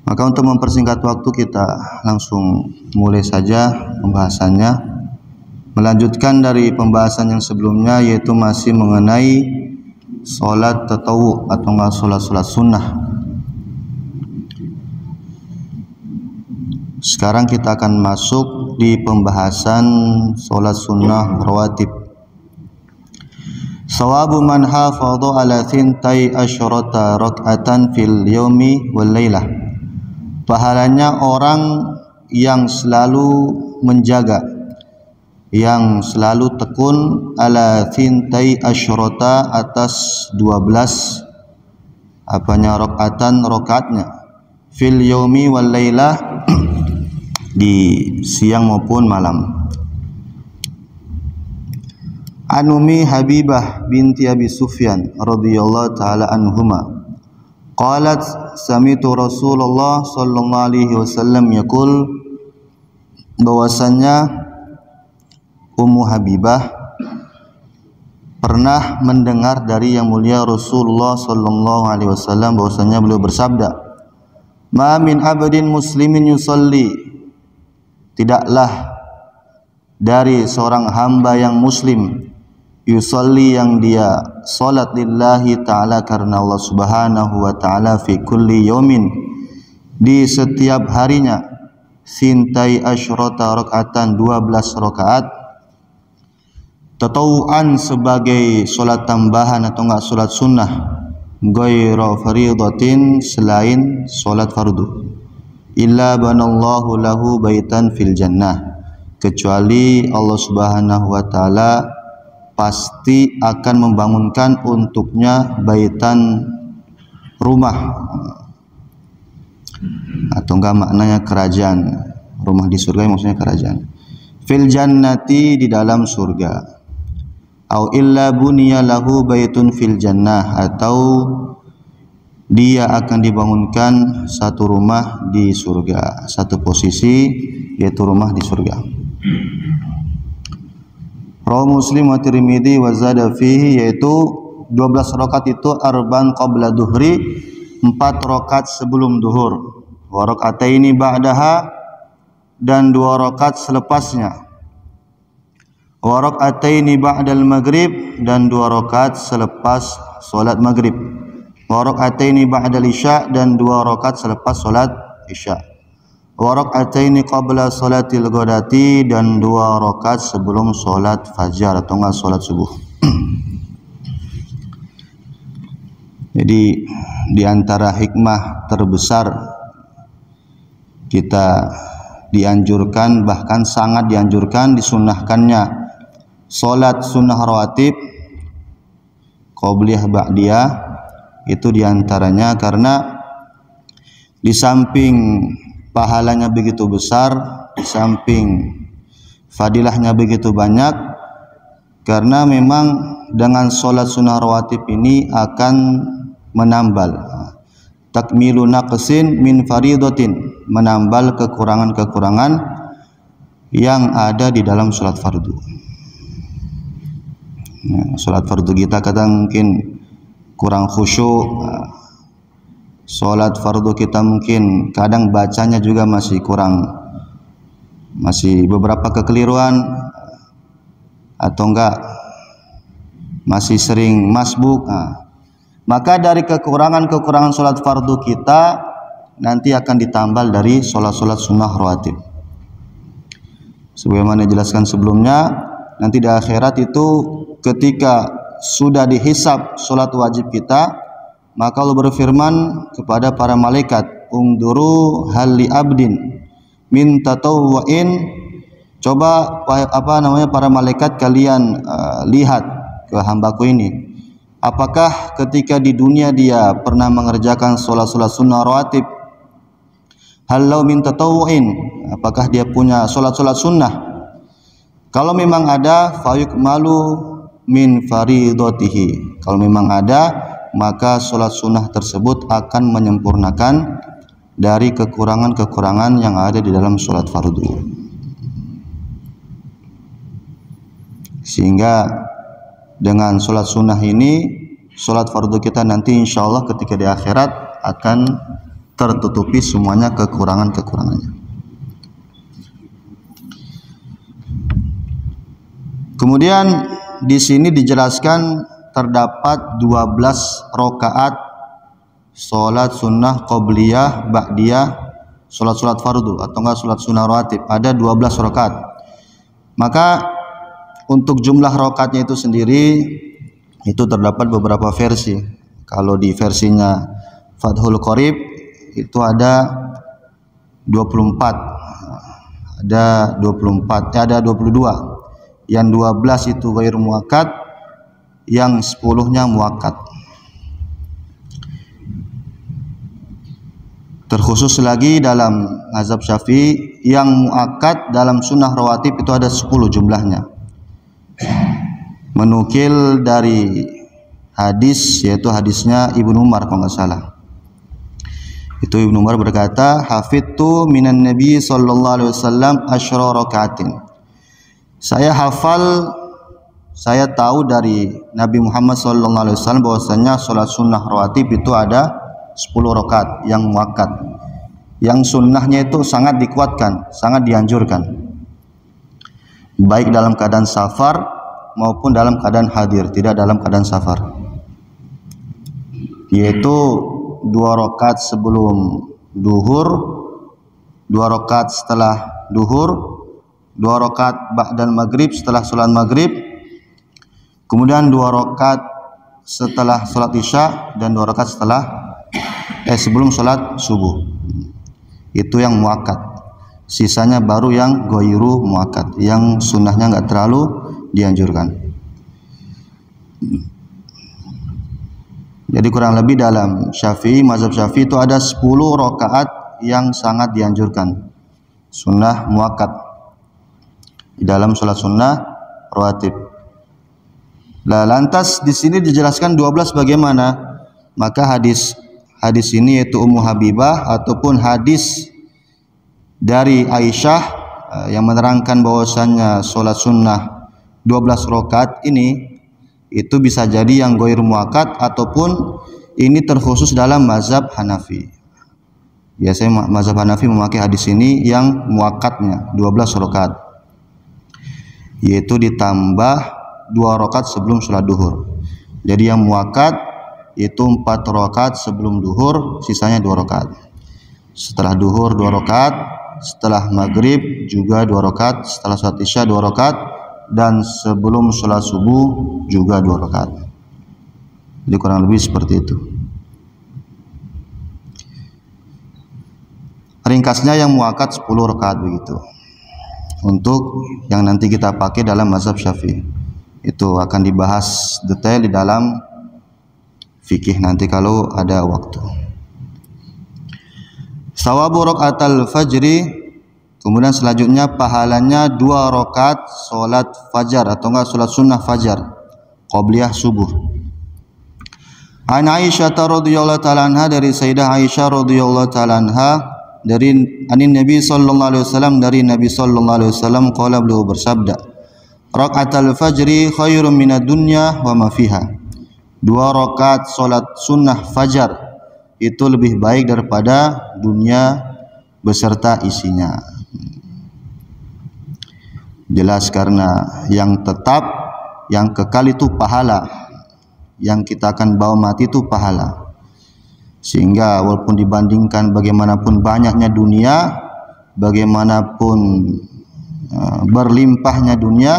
Maka untuk mempersingkat waktu kita langsung mulai saja pembahasannya. Melanjutkan dari pembahasan yang sebelumnya, yaitu masih mengenai solat tatawu atau solat sunnah. Sekarang kita akan masuk di pembahasan solat sunnah rawatib. Sawabu man hafadha ala thintai asyrata rak'atan fil yaumi wal lailah. Pahalanya orang yang selalu menjaga, yang selalu tekun ala thintai asyrata atas 12 rakaatnya fil yaumi wal lailah, di siang maupun malam. An Ummi Habibah binti Abi Sufyan radhiyallahu taala anhuma qalat sami'tu Rasulullah sallallahu alaihi wasallam yaqul, bahwasannya Ummu Habibah pernah mendengar dari yang mulia Rasulullah sallallahu alaihi wasallam bahwasanya beliau bersabda, ma min abdin muslimin yusalli, tidaklah dari seorang hamba yang muslim, yusalli yang dia salat lillahi ta'ala karena Allah subhanahu wa ta'ala, fi kulli yaumin, di setiap harinya, sintai asyrata rak'atan 12 rakaat, tatawuan sebagai salat tambahan atau enggak salat sunnah, ghaira faridatin selain salat fardu, illa banallahu lahu baitan fil jannah, kecuali Allah subhanahu wa ta'ala pasti akan membangunkan untuknya baitan, rumah, atau enggak maknanya kerajaan. Rumah di surga maksudnya kerajaan. Fil jannati, di dalam surga. Au illa buniya lahu baitun fil jannah, atau dia akan dibangunkan satu rumah di surga, satu posisi yaitu rumah di surga. Rawahu Muslim wa Tirmidzi wa zada fihi, yaitu 12 rakaat itu arban qabla duhri, 4 rakaat sebelum duhur, wa raka'ataini ba'daha, dan 2 rakaat selepasnya, wa raka'ataini ba'dal maghrib, dan 2 rakaat selepas salat maghrib, wa raka'ataini ba'dal isya, dan 2 rakaat selepas salat isya, wa raka'ataini qabla salatil ghadati, dan 2 rakaat sebelum salat fajar atau enggak salat subuh. Jadi di antara hikmah terbesar kita dianjurkan, bahkan sangat dianjurkan, disunnahkannya salat sunnah rawatib qabliyah ba'diyah, itu diantaranya karena di samping pahalanya begitu besar, di samping fadilahnya begitu banyak, karena memang dengan sholat sunnah rawatib ini akan menambal takmilu naqsin min faridatin, menambal kekurangan-kekurangan yang ada di dalam sholat fardu. Sholat fardu kita kadang mungkin kurang khusyuk, sholat fardu kita mungkin kadang bacanya juga masih kurang, masih beberapa kekeliruan, atau enggak masih sering masbuk. Maka dari kekurangan-kekurangan sholat fardu kita nanti akan ditambal dari sholat-sholat sunnah rawatib. Sebagaimana dijelaskan sebelumnya, nanti di akhirat itu ketika sudah dihisab sholat wajib kita, maka Allah berfirman kepada para malaikat, ungduru hal li abdin min tatawwa'in, coba para malaikat kalian lihat ke hambaku ini, apakah ketika di dunia dia pernah mengerjakan sholat-sholat sunnah rawatib, halau min tatawwa'in, apakah dia punya sholat-sholat sunnah. Kalau memang ada, fayuk malu min faridatihi, kalau memang ada, maka sholat sunnah tersebut akan menyempurnakan dari kekurangan-kekurangan yang ada di dalam sholat fardu. Sehingga dengan sholat sunnah ini, sholat fardu kita nanti insya Allah ketika di akhirat akan tertutupi semuanya kekurangan-kekurangannya. Kemudian di sini dijelaskan terdapat 12 rakaat salat sunnah qobliyah, ba'diyah, salat-salat fardu atau enggak salat sunnah rawatib. Ada 12 rakaat. Maka untuk jumlah rakaatnya itu sendiri itu terdapat beberapa versi. Kalau di versinya Fathul Qorib itu ada 24. Ada 24, ada 22. Yang 12 itu ghair muakkad, yang 10-nya muakkad. Terkhusus lagi dalam mazhab Syafi'i, yang muakkad dalam sunnah rawatib itu ada 10 jumlahnya. Menukil dari hadis, yaitu hadisnya Ibnu Umar kalau nggak salah. Itu Ibnu Umar berkata, hafidtu minan nabi sallallahu alaihi wasallam asyra rakaatin. Saya hafal, saya tahu dari Nabi Muhammad sallallahu alaihi wasallam bahwasanya salat sunnah rawatib itu ada 10 rakaat yang muakkad. Yang sunnahnya itu sangat dikuatkan, sangat dianjurkan. Baik dalam keadaan safar maupun dalam keadaan hadir, tidak dalam keadaan safar. Yaitu 2 rakaat sebelum duhur, 2 rakaat setelah duhur, 2 rakaat ba'dal maghrib setelah sholat maghrib, kemudian 2 rakaat setelah sholat isya, dan 2 rakaat sebelum sholat subuh. Itu yang muakkad. Sisanya baru yang ghairu muakkad, yang sunnahnya nggak terlalu dianjurkan. Jadi kurang lebih dalam Syafi'i, mazhab Syafi'i itu ada 10 rakaat yang sangat dianjurkan, sunnah muakkad di dalam sholat sunnah rawatib. Lantas di sini dijelaskan 12 bagaimana? Maka hadis ini yaitu Ummu Habibah ataupun hadis dari Aisyah yang menerangkan bahwasannya sholat sunnah 12 rakaat ini itu bisa jadi yang ghair muakkad ataupun ini terkhusus dalam mazhab Hanafi. Biasanya mazhab Hanafi memakai hadis ini yang muakkadnya 12 rakaat, yaitu ditambah 2 rakaat sebelum sholat duhur. Jadi yang muakkad itu 4 rakaat sebelum duhur, sisanya 2 rakaat. Setelah duhur 2 rakaat, setelah maghrib juga 2 rakaat, setelah sholat isya 2 rakaat, dan sebelum sholat subuh juga 2 rakaat. Jadi kurang lebih seperti itu. Ringkasnya yang muakkad 10 rakaat begitu. Untuk yang nanti kita pakai dalam mazhab Syafi'i, itu akan dibahas detail di dalam fikih nanti kalau ada waktu. Sawabu rakaatal fajri, kemudian selanjutnya pahalanya 2 rakaat salat fajar atau enggak salat sunnah fajar qobliyah subuh. An Aisyah radhiyallahu ta'ala anha, dari Sayyidah Aisyah radhiyallahu ta'ala anha, dari anin Nabi sallallahu alaihi wasallam, dari Nabi sallallahu alaihi wasallam qala, beliau bersabda, rakaatul fajri khairum minad dunya wa ma fiha. 2 rakaat salat sunnah fajar itu lebih baik daripada dunia beserta isinya. Jelas karena yang tetap, yang kekal itu pahala, yang kita akan bawa mati itu pahala. Sehingga walaupun dibandingkan bagaimanapun banyaknya dunia, bagaimanapun berlimpahnya dunia,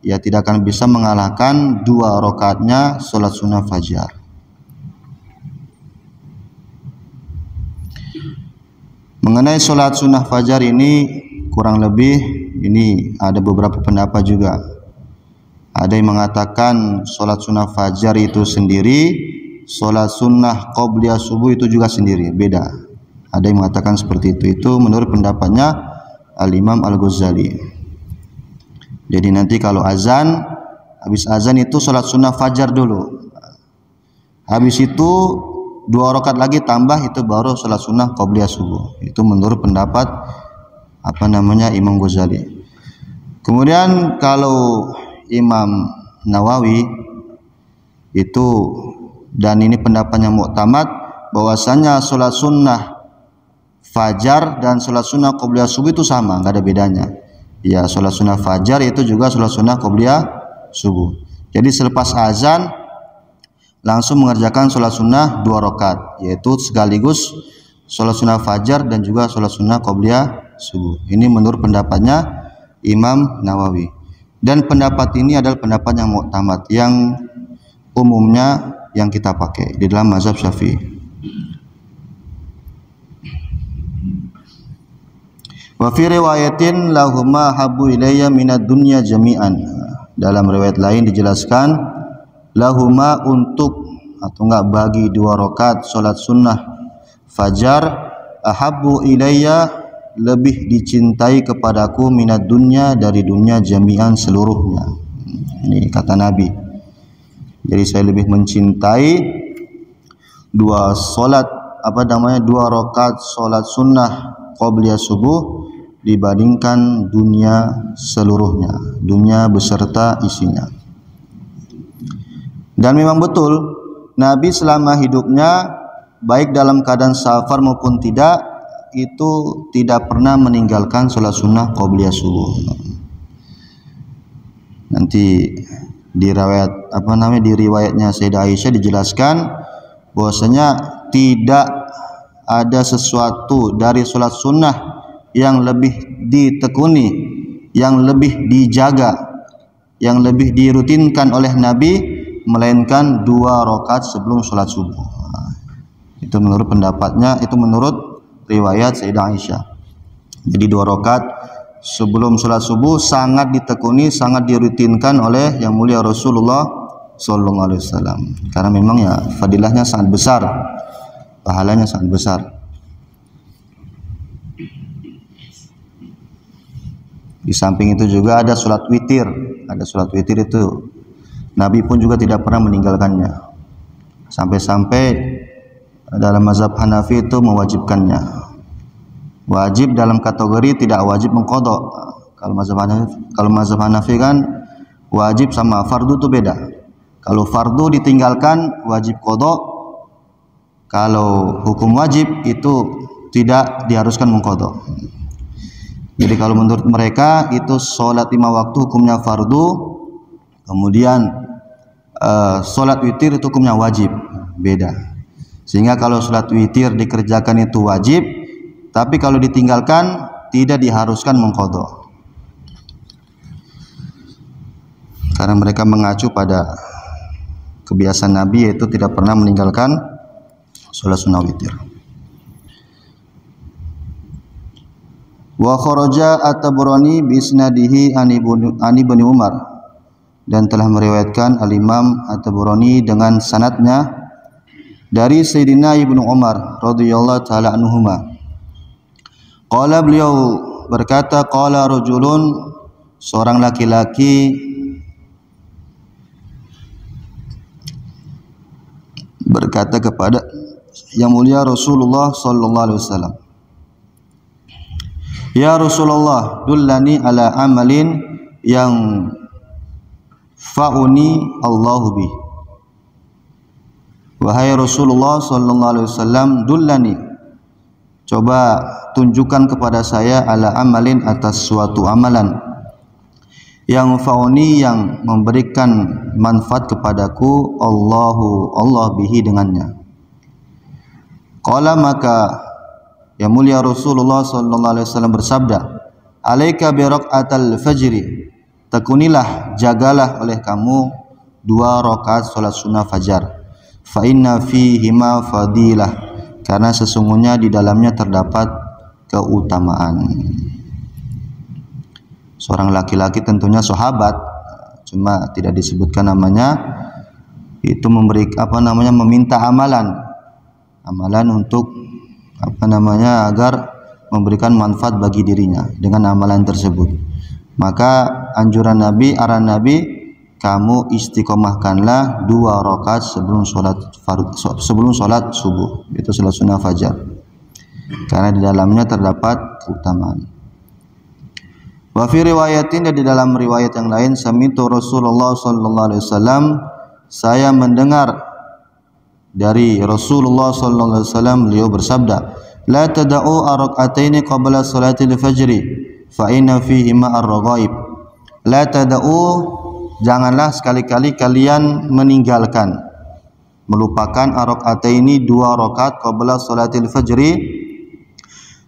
ya tidak akan bisa mengalahkan 2 rakaatnya salat sunnah fajar. Mengenai salat sunnah fajar ini kurang lebih ini ada beberapa pendapat juga. Ada yang mengatakan salat sunnah fajar itu sendiri, salat sunnah qobliyah subuh itu juga sendiri, beda. Ada yang mengatakan seperti itu. Itu menurut pendapatnya Al-Imam Al-Ghazali. Jadi nanti kalau azan, habis azan itu salat sunnah fajar dulu. Habis itu 2 rakaat lagi tambah, itu baru salat sunnah qobliyah subuh. Itu menurut pendapat Imam Ghazali. Kemudian kalau Imam Nawawi itu, dan ini pendapatnya muktamad, bahwasanya salat sunnah fajar dan sholat sunnah qobliyah subuh itu sama, nggak ada bedanya. Ya, sholat sunnah fajar itu juga sholat sunnah qobliyah subuh. Jadi selepas azan langsung mengerjakan sholat sunnah 2 rakaat, yaitu sekaligus sholat sunnah fajar dan juga sholat sunnah qobliyah subuh. Ini menurut pendapatnya Imam Nawawi. Dan pendapat ini adalah pendapat yang mu'tamad, yang umumnya yang kita pakai di dalam mazhab Syafi'i. Wa fi riwayatin lahumma habbu ilayya minad dunya jami'an. Dalam riwayat lain dijelaskan lahumma untuk atau enggak bagi 2 rakaat salat sunnah fajar, ahabbu ilayya lebih dicintai kepadaku minad dunya dari dunia jami'an seluruhnya. Ini kata Nabi. Jadi saya lebih mencintai 2 rakaat salat sunnah qobliyah subuh dibandingkan dunia seluruhnya, dunia beserta isinya. Dan memang betul Nabi selama hidupnya baik dalam keadaan safar maupun tidak itu tidak pernah meninggalkan sholat sunnah qobliyah subuh. Nanti di riwayatnya Sayyidah Aisyah dijelaskan bahwasanya tidak ada sesuatu dari sholat sunnah yang lebih ditekuni, yang lebih dijaga, yang lebih dirutinkan oleh Nabi melainkan 2 rakaat sebelum sholat subuh. Itu menurut pendapatnya, itu menurut riwayat Sayyidah Aisyah. Jadi 2 rakaat sebelum sholat subuh sangat ditekuni, sangat dirutinkan oleh yang mulia Rasulullah sallallahu alaihi wasallam. Karena memang ya fadilahnya sangat besar, pahalanya sangat besar. Di samping itu juga ada sholat witir. Ada sholat witir itu Nabi pun juga tidak pernah meninggalkannya. Sampai-sampai dalam mazhab Hanafi itu mewajibkannya. Wajib dalam kategori tidak wajib mengqadha. Kalau mazhab Hanafi kan wajib sama fardu itu beda. Kalau fardu ditinggalkan wajib qadha. Kalau hukum wajib itu tidak diharuskan mengqadha. Jadi kalau menurut mereka itu sholat 5 waktu hukumnya fardu, kemudian sholat witir itu hukumnya wajib, beda. Sehingga kalau sholat witir dikerjakan itu wajib, tapi kalau ditinggalkan tidak diharuskan mengqadha. Karena mereka mengacu pada kebiasaan Nabi, yaitu tidak pernah meninggalkan sholat sunnah witir. Wa kharaja at-Tabrani bi isnadihi an Ibnu Umar, dan telah meriwayatkan al-Imam at-Tabrani dengan sanadnya dari Sayyidina Ibnu Umar radhiyallahu taala anhuma. Qala, beliau berkata, qala rajulun, seorang laki-laki berkata kepada yang mulia Rasulullah sallallahu alaihi wasallam, ya Rasulullah, dullani ala amalin yang fa'uni Allahu bih. Wahai Rasulullah sallallahu alaihi wasallam, dullani, coba tunjukkan kepada saya ala amalin, atas suatu amalan yang fa'uni, yang memberikan manfaat kepadaku Allah bihi, dengannya. Qala, maka yang mulia Rasulullah sallallahu alaihi wasallam bersabda, alaika bi raqatal fajri, tekunilah, jagalah oleh kamu 2 rakaat salat sunnah fajar. Fa inna fihi ma fadilah, karena sesungguhnya di dalamnya terdapat keutamaan. Seorang laki-laki, tentunya sahabat, cuma tidak disebutkan namanya, itu meminta amalan untuk agar memberikan manfaat bagi dirinya dengan amalan tersebut. Maka anjuran Nabi, arahan Nabi, kamu istiqomahkanlah 2 rakaat sebelum sholat subuh, itu sholat sunnah fajar, karena di dalamnya terdapat keutamaan. Wa fi riwayatin, dan di dalam riwayat yang lain, sami'tu Rasulullah sallallahu alaihi wasallam, saya mendengar dari Rasulullah sallallahu alaihi wasallam, beliau bersabda, la tada'u rak'ataini qabla salatil fajri fa inna fihima ar-raghaib. La tada'u, janganlah sekali-kali kalian meninggalkan, melupakan rak'ataini, 2 rakaat qabla salatil fajri,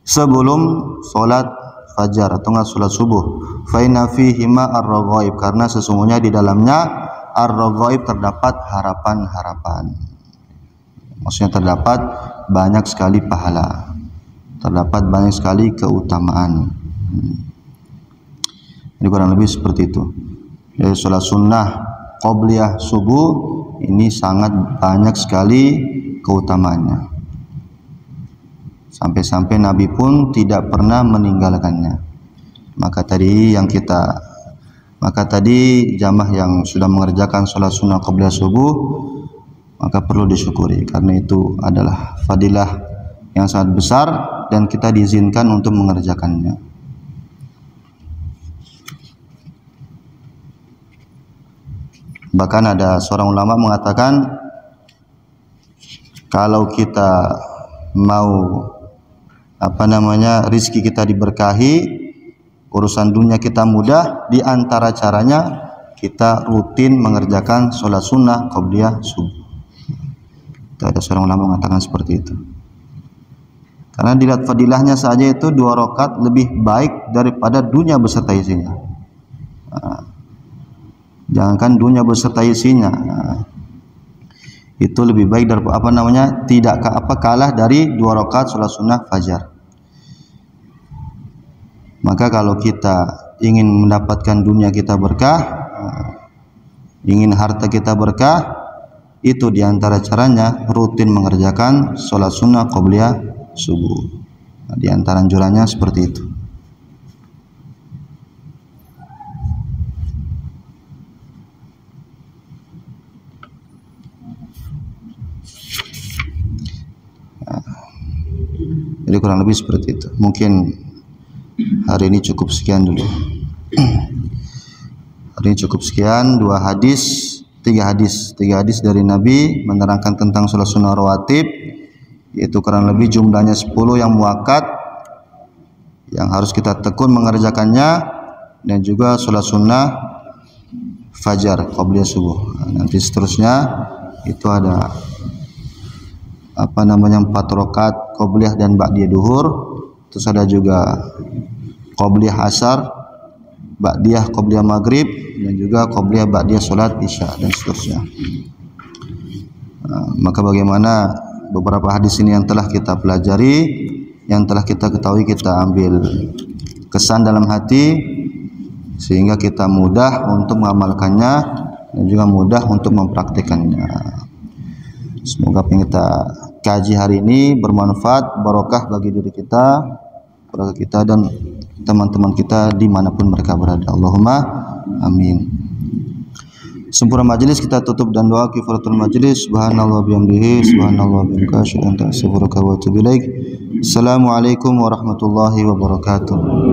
sebelum salat fajar atau salat subuh. Fa inna fihima ar-raghaib, karena sesungguhnya di dalamnya ar-raghaib terdapat harapan-harapan. Maksudnya terdapat banyak sekali pahala, terdapat banyak sekali keutamaan. Ini kurang lebih seperti itu. Jadi salat sunnah qabliyah subuh ini sangat banyak sekali keutamaannya. Sampai-sampai Nabi pun tidak pernah meninggalkannya. Maka tadi jamaah yang sudah mengerjakan salat sunnah qabliyah subuh, maka perlu disyukuri, karena itu adalah fadilah yang sangat besar dan kita diizinkan untuk mengerjakannya. Bahkan ada seorang ulama mengatakan, kalau kita mau rizki kita diberkahi, urusan dunia kita mudah, di antara caranya kita rutin mengerjakan sholat sunnah qabliyah subuh. Ada seorang ulama mengatakan seperti itu, karena dilihat fadilahnya saja itu 2 rakaat lebih baik daripada dunia beserta isinya. Jangankan dunia beserta isinya, itu lebih baik dari kalah dari 2 rakaat salat sunnah fajar. Maka kalau kita ingin mendapatkan dunia kita berkah, ingin harta kita berkah, itu diantara caranya rutin mengerjakan sholat sunnah qabliyah subuh. Di antara anjurannya seperti itu. Jadi kurang lebih seperti itu. Mungkin hari ini cukup sekian dulu. Hari ini cukup sekian, 3 hadis dari Nabi menerangkan tentang sholat sunnah rawatib, yaitu kurang lebih jumlahnya 10 yang muakkad, yang harus kita tekun mengerjakannya, dan juga sholat sunnah fajar qabliyah subuh. Nanti seterusnya itu ada 4 rakaat qabliyah dan ba'diyah duhur, terus ada juga qabliyah asar, ba'diyah qabliyah maghrib, dan juga qabliyah ba'diyah salat isya, dan seterusnya. Maka bagaimana beberapa hadis ini yang telah kita pelajari, yang telah kita ketahui, kita ambil kesan dalam hati, sehingga kita mudah untuk mengamalkannya dan juga mudah untuk mempraktikannya. Semoga apa yang kita kaji hari ini bermanfaat, barokah bagi diri kita, keluarga kita, dan teman-teman kita dimanapun mereka berada. Allahumma amin. Sempurna majelis kita tutup dan doa kifaratul majelis. Subhanallah bihamdihi, subhanallah bihamdika, asyhadu an la ilaha illa anta, astaghfiruka wa atubu ilaik. Assalamualaikum warahmatullahi wabarakatuh.